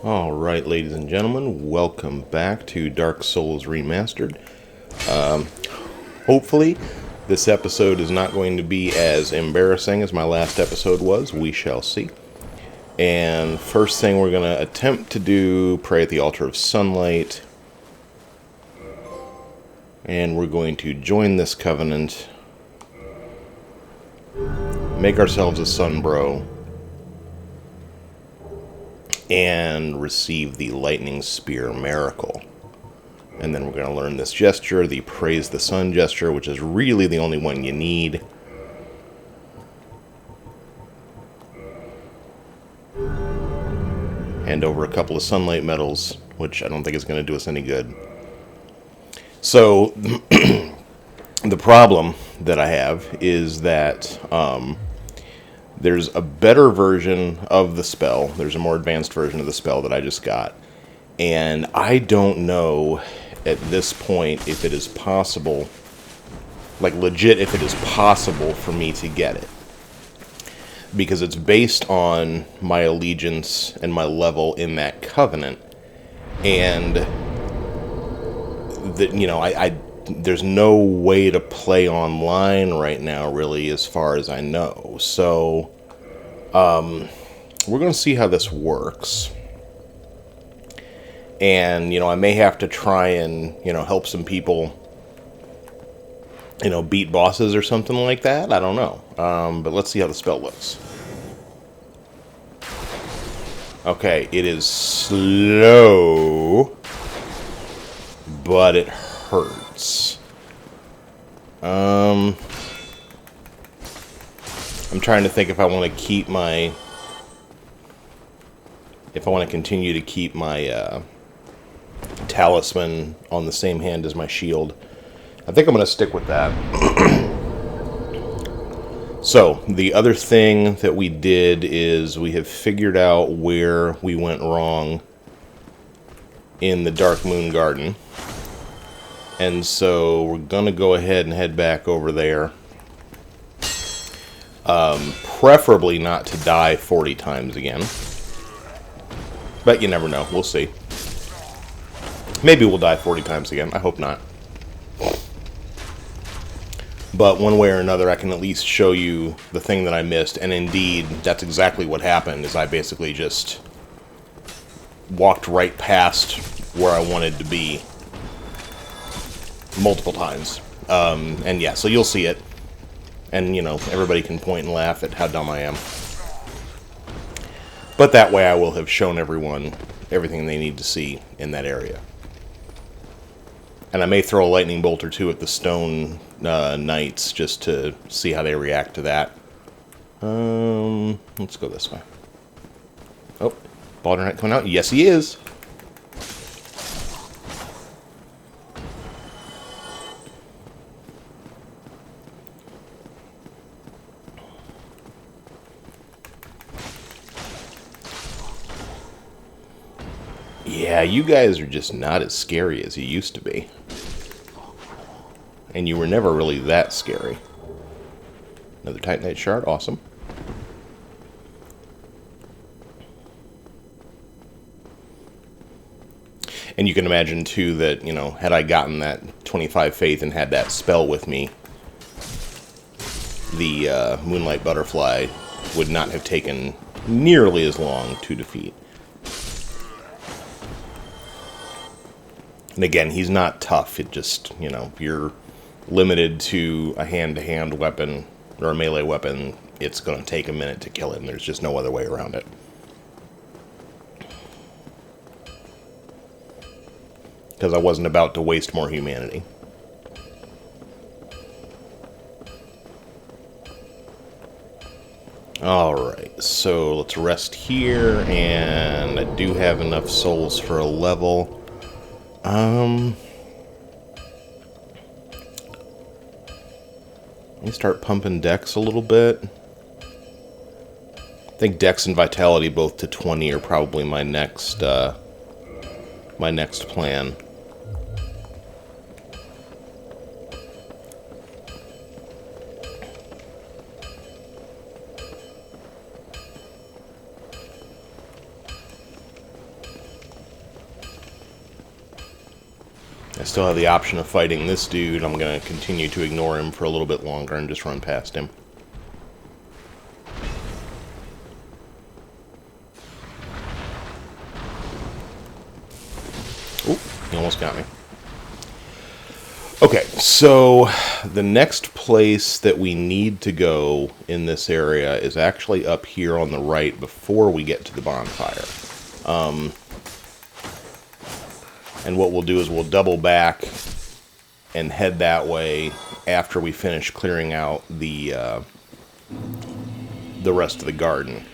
Alright, ladies and gentlemen, welcome back to Dark Souls Remastered. Hopefully, this episode is not going to be as embarrassing as my last episode was. We shall see. And first thing we're going to attempt to do, pray at the altar of sunlight. And we're going to join this covenant. Make ourselves a sun bro. And receive the lightning spear miracle. And then we're going to learn this gesture, the praise the sun gesture, which is really the only one you need. Hand over a couple of sunlight medals, which I don't think is going to do us any good. So, the problem that I have is that there's a better version of the spell. There's a more advanced version of the spell that I just got. And I don't know at this point if it is possible, like legit if it is possible for me to get it. Because it's based on my allegiance and my level in that covenant. And, there's no way to play online right now, really, as far as I know. So, we're going to see how this works. And, I may have to try and, help some people, beat bosses or something like that. I don't know. But let's see how the spell looks. Okay, it is slow, but it hurts. I'm trying to think if I want to keep my... If I want to continue to keep my talisman on the same hand as my shield. I think I'm going to stick with that. So, the other thing that we did is we have figured out where we went wrong in the Dark Moon Garden. And so we're going to go ahead and head back over there. Preferably not to die 40 times again. But you never know. We'll see. Maybe we'll die 40 times again. I hope not. But one way or another, I can at least show you the thing that I missed. And indeed, that's exactly what happened, is I basically just walked right past where I wanted to be multiple times. And yeah, so you'll see it. And, everybody can point and laugh at how dumb I am. But that way I will have shown everyone everything they need to see in that area. And I may throw a lightning bolt or two at the stone knights just to see how they react to that. Let's go this way. Oh, Lordran Knight coming out? Yes, he is! Yeah, you guys are just not as scary as you used to be. And you were never really that scary. Another Titanite shard, awesome. And you can imagine, too, that, had I gotten that 25 faith and had that spell with me, the Moonlight Butterfly would not have taken nearly as long to defeat. And again, he's not tough. It just, if you're limited to a hand-to-hand weapon or a melee weapon, it's going to take a minute to kill him. There's just no other way around it. Because I wasn't about to waste more humanity. Alright, so let's rest here, and I do have enough souls for a level. Let me start pumping Dex a little bit. I think Dex and Vitality both to 20 are probably my next plan. I still have the option of fighting this dude. I'm going to continue to ignore him for a little bit longer and just run past him. Oop, he almost got me. Okay, so the next place that we need to go in this area is actually up here on the right before we get to the bonfire. And what we'll do is we'll double back and head that way after we finish clearing out the rest of the garden.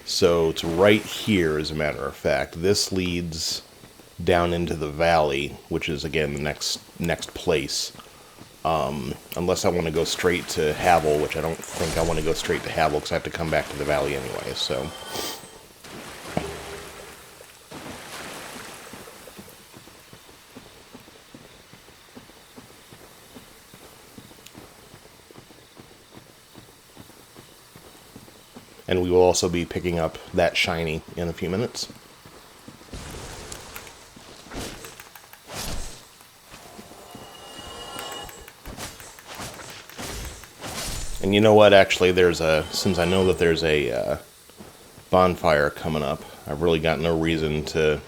So it's right here, as a matter of fact. This leads down into the valley, which is, again, the next place. Unless I want to go straight to Havel, which I don't think I want to go straight to Havel, because I have to come back to the valley anyway, so... And we will also be picking up that shiny in a few minutes. And you know what, actually, since I know that there's a bonfire coming up, I've really got no reason to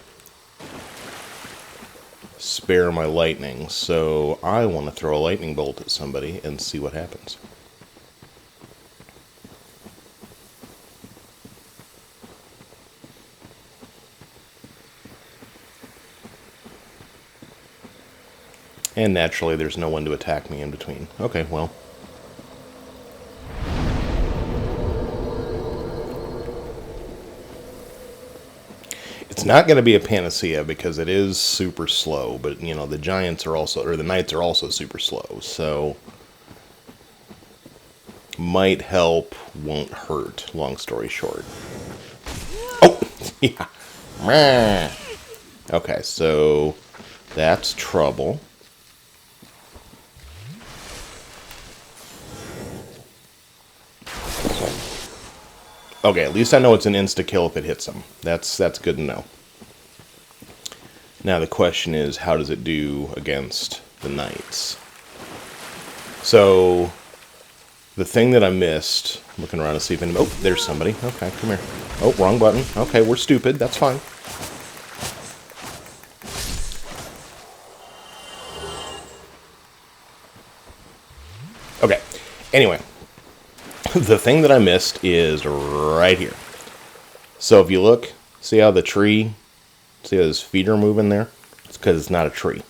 spare my lightning, so I want to throw a lightning bolt at somebody and see what happens. And naturally, there's no one to attack me in between. Okay, well. It's not going to be a panacea because it is super slow, but, you know, the giants are also, or the knights are also super slow, so might help, won't hurt, long story short. Oh! Yeah. Okay, so that's trouble. Okay, at least I know it's an insta-kill if it hits them. That's good to know. Now the question is, how does it do against the knights? So, the thing that I missed, looking around to see if anybody... Oh, there's somebody. Okay, come here. Oh, wrong button. Okay, we're stupid. That's fine. Okay, anyway. The thing that I missed is right here. So if you look, see how the tree, see how his feet are moving there? It's because it's not a tree.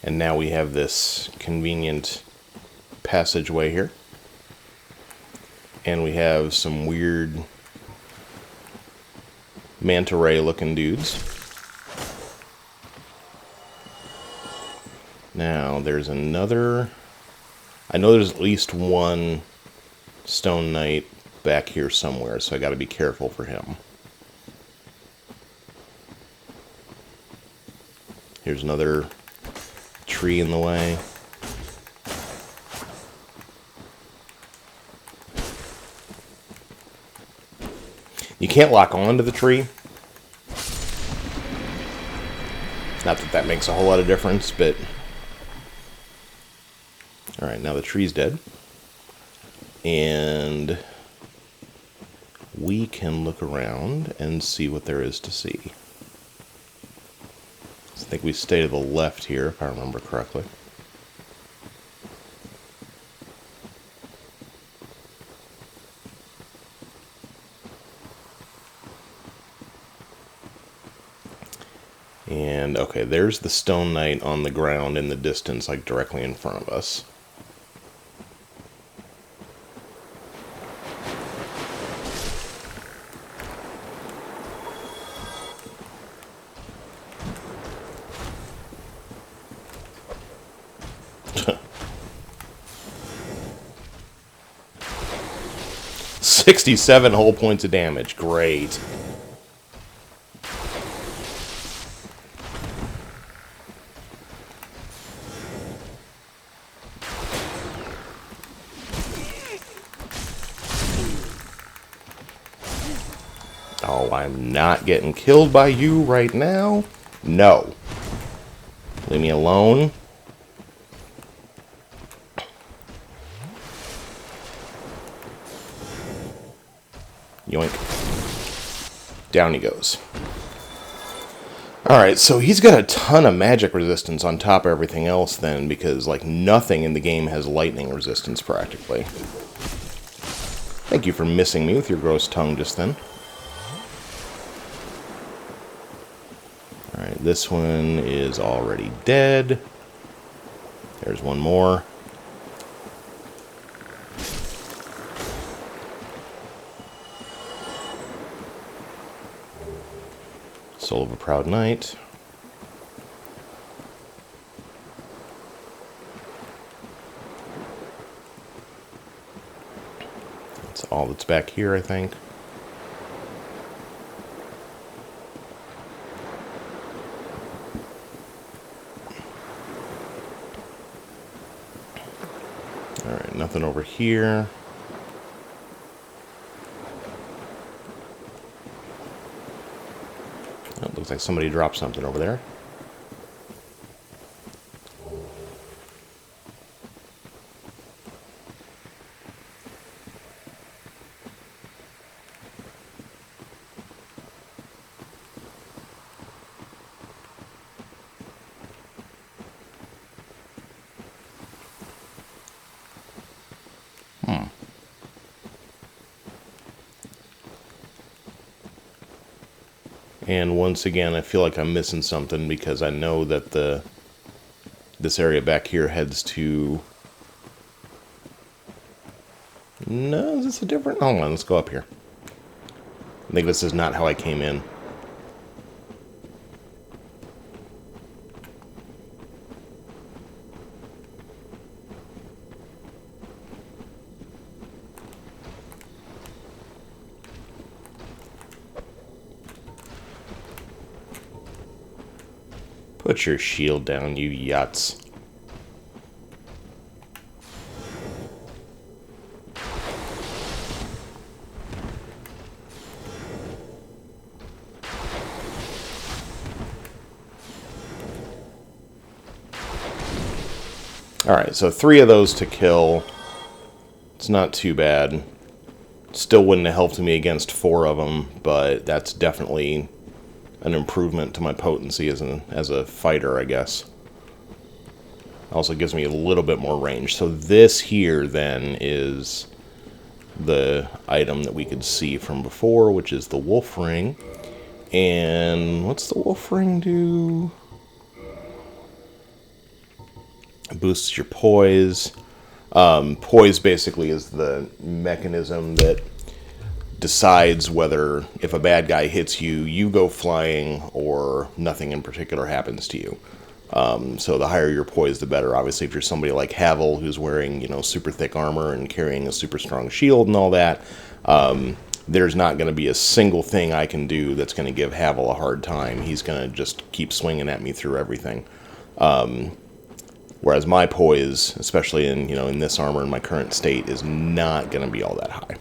And now we have this convenient passageway here. And we have some weird manta ray looking dudes. Now there's another, I know there's at least one stone knight back here somewhere, so I gotta be careful for him. Here's another tree in the way. You can't lock on to the tree. Not that that makes a whole lot of difference, but... Alright, now the tree's dead. And we can look around and see what there is to see. I think we stay to the left here, if I remember correctly. And, okay, there's the stone knight on the ground in the distance, like directly in front of us. $67 whole points of damage. Great. No, I'm not getting killed by you right now. No. Leave me alone. Yoink. Down he goes. Alright, so he's got a ton of magic resistance on top of everything else then, because, like, nothing in the game has lightning resistance, practically. Thank you for missing me with your gross tongue just then. Alright, this one is already dead. There's one more. Soul of a Proud Knight. That's all that's back here, I think. Alright, nothing over here. It looks like somebody dropped something over there. And once again, I feel like I'm missing something because I know that this area back here heads to... No, is this a different... Hold on, let's go up here. I think this is not how I came in. Put your shield down, you yutz. Alright, so 3 of those to kill. It's not too bad. Still wouldn't have helped me against 4 of them, but that's definitely an improvement to my potency as a fighter, I guess. Also gives me a little bit more range. So this here, then, is the item that we could see from before, which is the wolf ring. And what's the wolf ring do? It boosts your poise. Poise basically is the mechanism that decides whether, if a bad guy hits you, you go flying or nothing in particular happens to you. So the higher your poise, the better. Obviously, if you're somebody like Havel, who's wearing, you know, super thick armor and carrying a super strong shield and all that, there's not going to be a single thing I can do that's going to give Havel a hard time. He's going to just keep swinging at me through everything. Whereas my poise, especially in this armor in my current state, is not going to be all that high.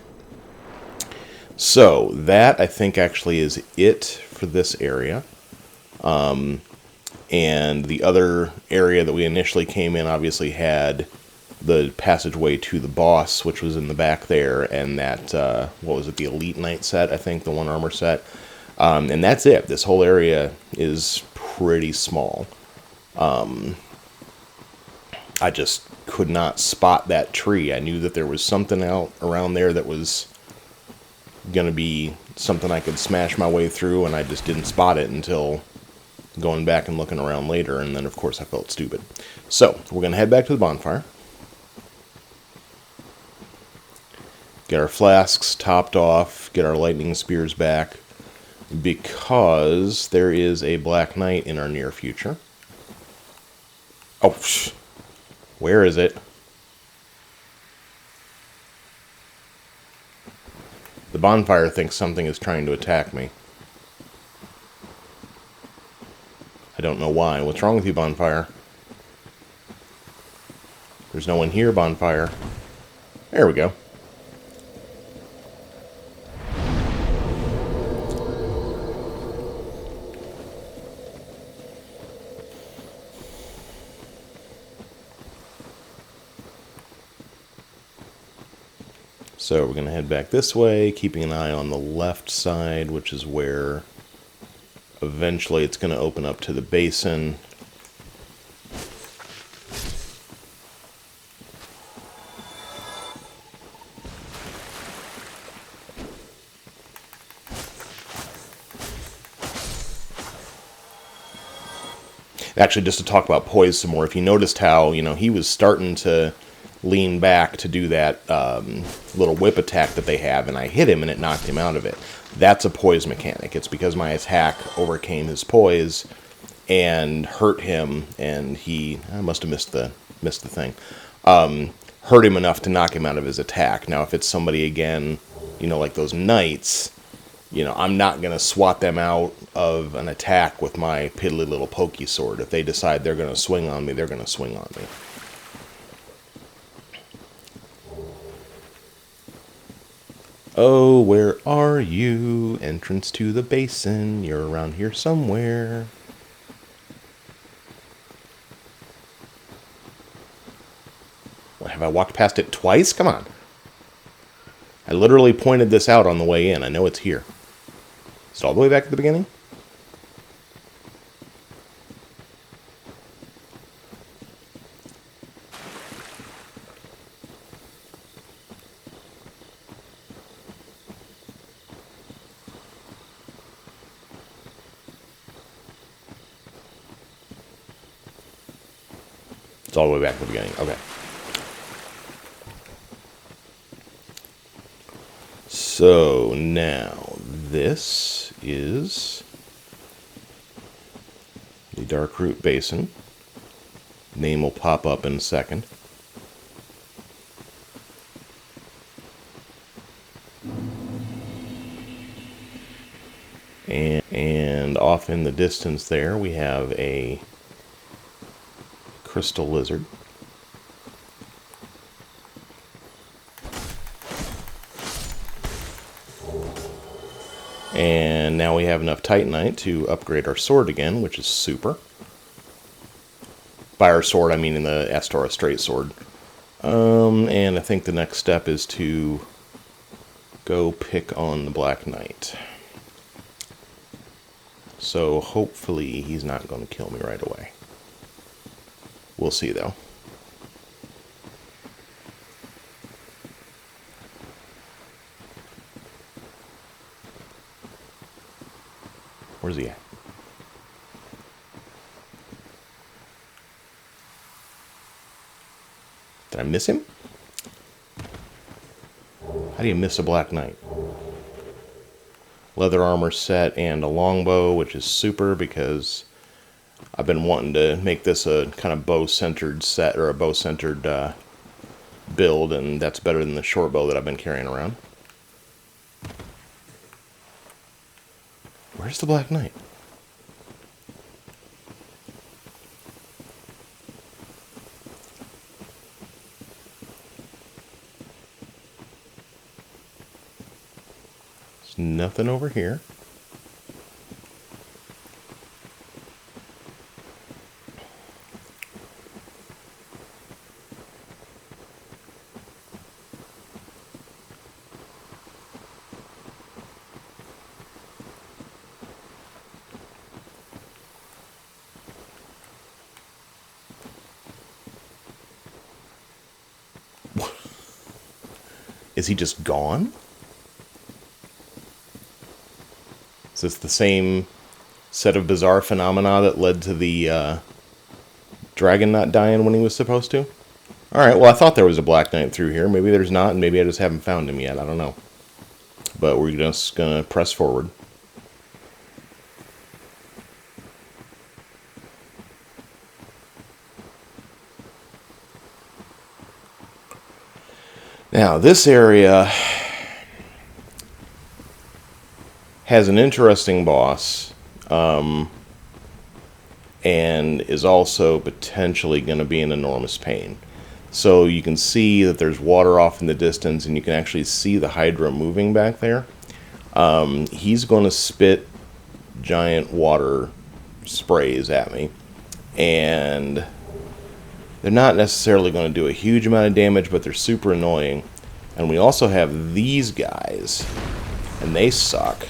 So, that, I think, actually is it for this area. And the other area that we initially came in obviously had the passageway to the boss, which was in the back there, and that, what was it, the Elite Knight set, I think, the 1 armor set. And that's it. This whole area is pretty small. I just could not spot that tree. I knew that there was something out around there that was going to be something I could smash my way through, and I just didn't spot it until going back and looking around later, and then of course I felt stupid. So, we're going to head back to the bonfire. Get our flasks topped off, get our lightning spears back, because there is a Black Knight in our near future. Oh, where is it? The bonfire thinks something is trying to attack me. I don't know why. What's wrong with you, bonfire? There's no one here, bonfire. There we go. So we're going to head back this way, keeping an eye on the left side, which is where eventually it's going to open up to the basin. Actually, just to talk about poise some more, if you noticed how, he was starting to lean back to do that little whip attack that they have, and I hit him and it knocked him out of it. That's a poise mechanic. It's because my attack overcame his poise and hurt him, and I must have missed the thing. Hurt him enough to knock him out of his attack. Now, if it's somebody again, like those knights, I'm not going to swat them out of an attack with my piddly little pokey sword. If they decide they're going to swing on me, they're going to swing on me. Oh, where are you? Entrance to the basin. You're around here somewhere. What, have I walked past it twice? Come on. I literally pointed this out on the way in. I know it's here. Is it all the way back at the beginning? It's all the way back at the beginning. Okay. So now this is the Dark Root Basin. Name will pop up in a second. And off in the distance there we have a crystal lizard. And now we have enough Titanite to upgrade our sword again, which is super. By our sword, I mean in the Astora straight sword. And I think the next step is to go pick on the Black Knight. So hopefully he's not going to kill me right away. We'll see, though. Where's he at? Did I miss him? How do you miss a Black Knight? Leather armor set and a longbow, which is super because I've been wanting to make this a kind of bow-centered set, or a bow-centered build, and that's better than the short bow that I've been carrying around. Where's the Black Knight? There's nothing over here. Is he just gone? Is this the same set of bizarre phenomena that led to the dragon not dying when he was supposed to? Alright, well I thought there was a Black Knight through here. Maybe there's not, and maybe I just haven't found him yet. I don't know. But we're just gonna press forward. Now, this area has an interesting boss, and is also potentially going to be an enormous pain. So you can see that there's water off in the distance, and you can actually see the Hydra moving back there. He's going to spit giant water sprays at me, and they're not necessarily going to do a huge amount of damage, but they're super annoying. And we also have these guys, and they suck.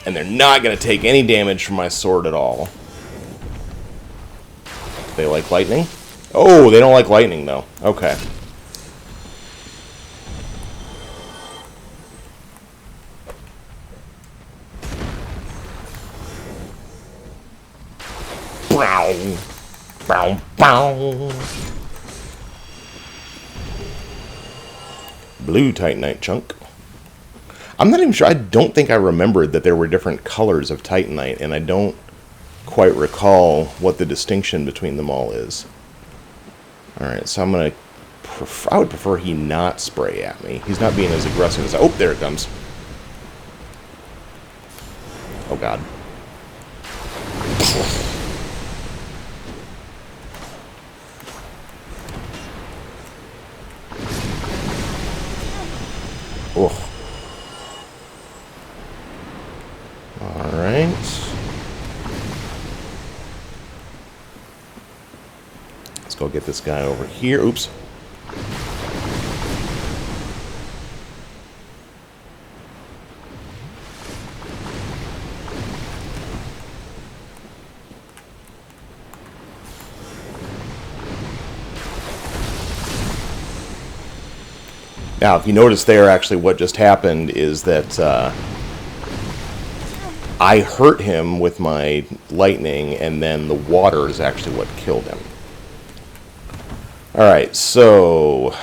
And they're not going to take any damage from my sword at all. Do they like lightning? Oh, they don't like lightning, though. Okay. Bow. Bow, bow. Blue Titanite chunk. I'm not even sure. I don't think I remembered that there were different colors of Titanite, and I don't quite recall what the distinction between them all is. Alright, so I'm going to... I would prefer he not spray at me. He's not being as aggressive as... Oh, there it comes. Oh, God. Oh. Alright. Let's go get this guy over here. Oops. Now, if you notice there, actually what just happened is that I hurt him with my lightning, and then the water is actually what killed him. Alright, so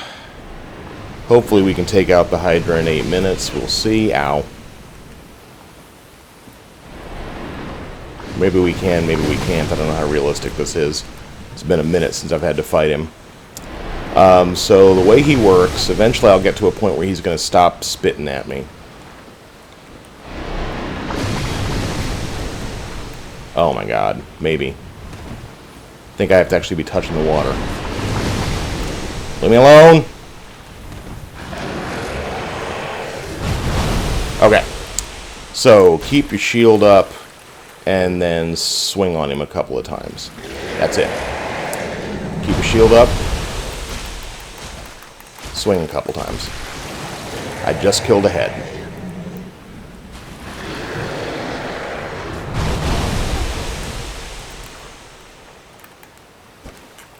hopefully we can take out the Hydra in 8 minutes. We'll see. Ow. Maybe we can, maybe we can't. I don't know how realistic this is. It's been a minute since I've had to fight him. So the way he works, eventually I'll get to a point where he's going to stop spitting at me. Oh my god, maybe. I think I have to actually be touching the water. Leave me alone! Okay. So, keep your shield up, and then swing on him a couple of times. That's it. Keep your shield up. Swing a couple times. I just killed a head.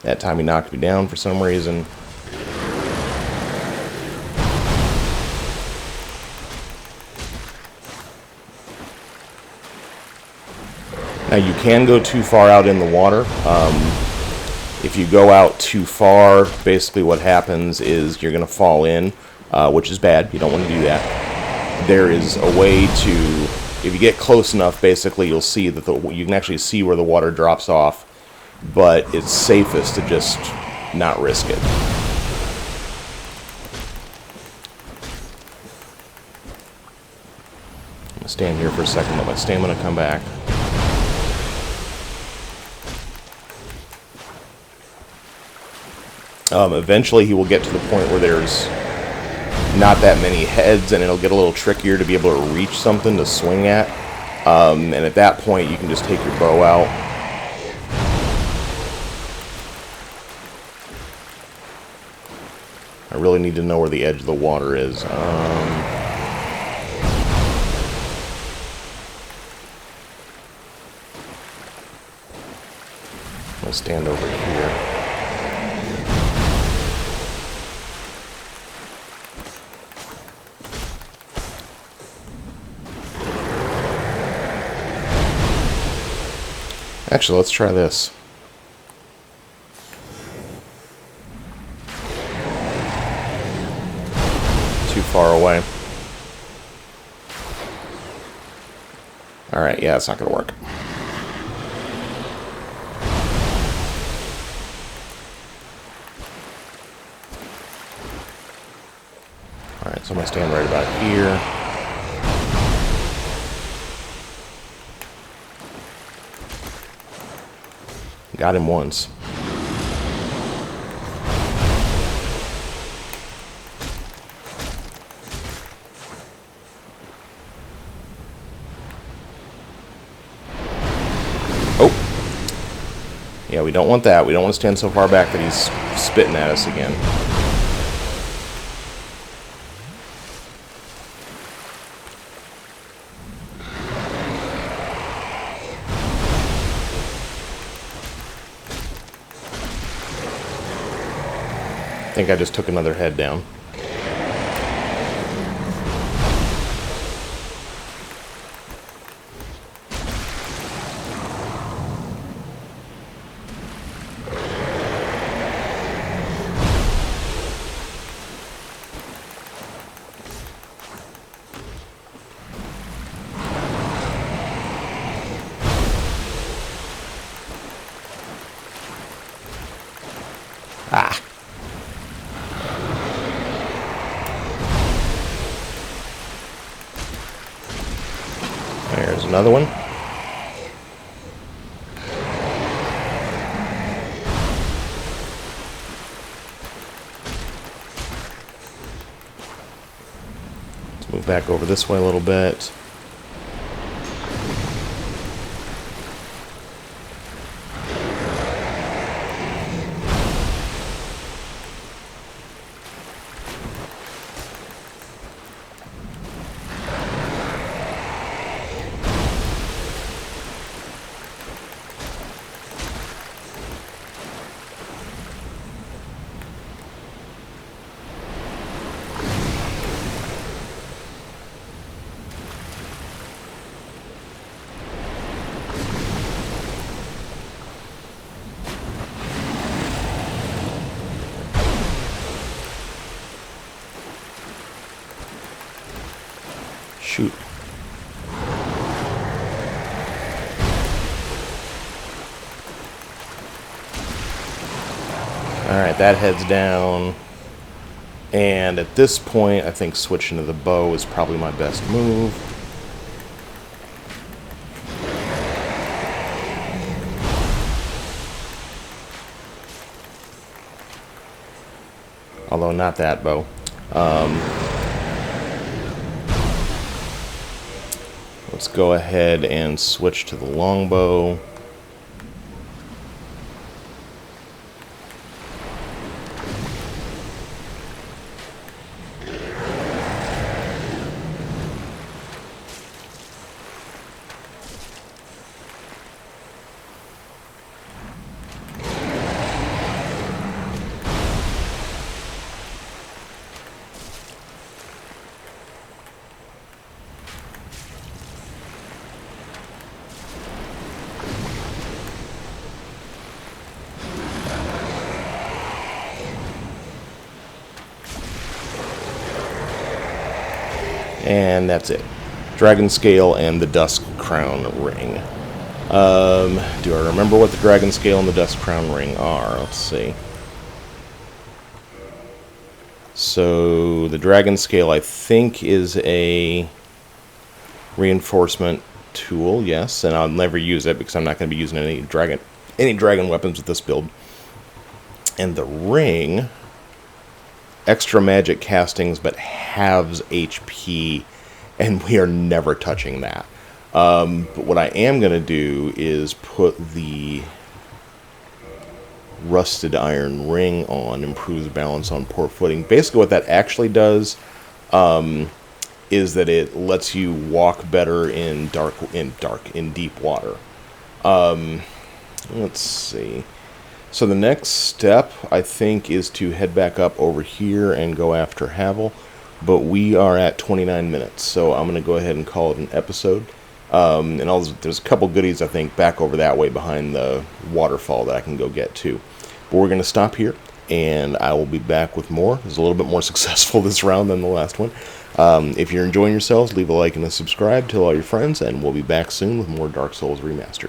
That time he knocked me down for some reason. Now you can go too far out in the water. If you go out too far, basically what happens is you're going to fall in, which is bad. You don't want to do that. There is a way to, if you get close enough, basically you'll see that you can actually see where the water drops off, but it's safest to just not risk it. I'm going to stand here for a second, let my stamina come back. Eventually he will get to the point where there's not that many heads, and it'll get a little trickier to be able to reach something to swing at. And at that point you can just take your bow out. I really need to know where the edge of the water is. I'm going to stand over here. Actually, let's try this. Too far away. Alright, yeah, it's not going to work. Alright, so I'm going to stand right about here. Got him once. Oh. Yeah, we don't want that. We don't want to stand so far back that he's spitting at us again. think I just took another head down. Ah. There's another one. Let's move back over this way a little bit. Shoot. Alright, that heads down. And at this point, I think switching to the bow is probably my best move. Although not that bow. Let's go ahead and switch to the longbow. And that's it. Dragon Scale and the Dusk Crown Ring. Do I remember what the Dragon Scale and the Dusk Crown Ring are? Let's see. So the Dragon Scale, I think, is a reinforcement tool, yes, and I'll never use it because I'm not going to be using any dragon weapons with this build. And the ring, extra magic castings, but halves HP, and we are never touching that. But what I am going to do is put the rusted iron ring on, improves balance on poor footing. Basically what that actually does is that it lets you walk better in deep water. Let's see. So the next step, I think, is to head back up over here and go after Havel. But we are at 29 minutes, so I'm going to go ahead and call it an episode. And there's a couple goodies, I think, back over that way behind the waterfall that I can go get to. But we're going to stop here, and I will be back with more. It was a little bit more successful this round than the last one. If you're enjoying yourselves, leave a like and a subscribe, tell all your friends, and we'll be back soon with more Dark Souls Remastered.